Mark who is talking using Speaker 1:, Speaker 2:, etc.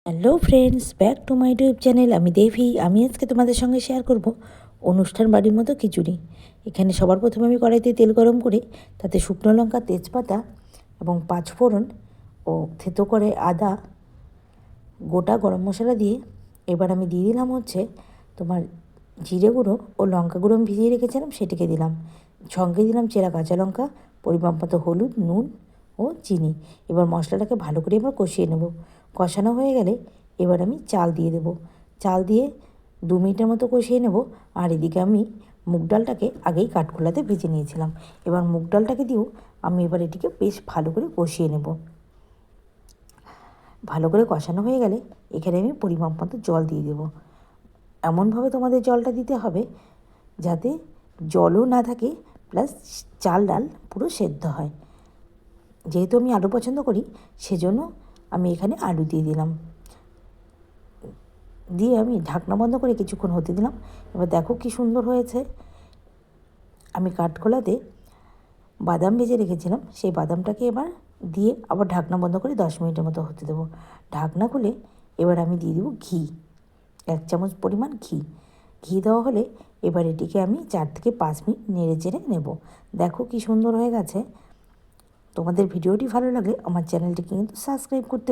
Speaker 1: Hello friends, back to my YouTube channel. আমি দেবী। আমি আজকে তোমাদের সঙ্গে শেয়ার করব অনুষ্ঠান বাড়ির মতো খিচুড়ি। এখানে সবার প্রথমে আমি কড়াইতে তেল গরম করে তাতে শুকনো লঙ্কা, তেজপাতা এবং পাঁচফোড়ন ও থেতো করে আদা, গোটা গরম মশলা দিয়ে এবার আমি দিয়ে দিলাম তোমার জিরে গুঁড়ো ও লঙ্কা গুঁড়ো আমি ভিজিয়ে রেখেছিলাম, সেটিকে দিলাম। সঙ্গে দিলাম চেরা কাঁচা লঙ্কা, পরিমাণ মতো হলুদ, নুন ও চিনি। এবার মশলাটাকে ভালো করে এবার কষিয়ে নেব। কষানো হয়ে গেলে এবার আমি চাল দিয়ে দেব। চাল দিয়ে 2 মিনিটের মতো কষিয়ে নেব। আর এদিকে আমি মুগ ডালটাকে আগেই কাঠখোলাতে ভেজে নিয়েছিলাম। এবার মুগ ডালটাকে দিয়েও আমি এবার এটিকে বেশ ভালো করে কষিয়ে নেব। ভালো করে কষানো হয়ে গেলে এখানে আমি পরিমাণ মতো জল দিয়ে দেবো। এমনভাবে তোমাদের জলটা দিতে হবে যাতে জলও না থাকে, প্লাস চাল ডাল পুরো সেদ্ধ হয়। যেহেতু আমি আলু পছন্দ করি, সেজন্য আমি এখানে আলু দিয়ে দিলাম। দিয়ে আমি ঢাকনা বন্ধ করে কিছুক্ষণ হতে দিলাম। এবার দেখো কি সুন্দর হয়েছে। আমি কাঠখোলাতে বাদাম ভেজে রেখেছিলাম, সেই বাদামটাকে এবার দিয়ে আবার ঢাকনা বন্ধ করে 10 মিনিটের মতো হতে দেবো। ঢাকনা খুলে এবার আমি দিয়ে দেবো ঘি, 1 চামচ পরিমাণ ঘি। ঘি দেওয়া হলে এবার এটিকে আমি 4 থেকে 5 মিনিট নেড়ে চেড়ে নেব। দেখো কি সুন্দর হয়ে গেছে। তোমাদের ভিডিওটি ভালো লাগলে আমার চ্যানেলটিকে কিন্তু সাবস্ক্রাইব করতে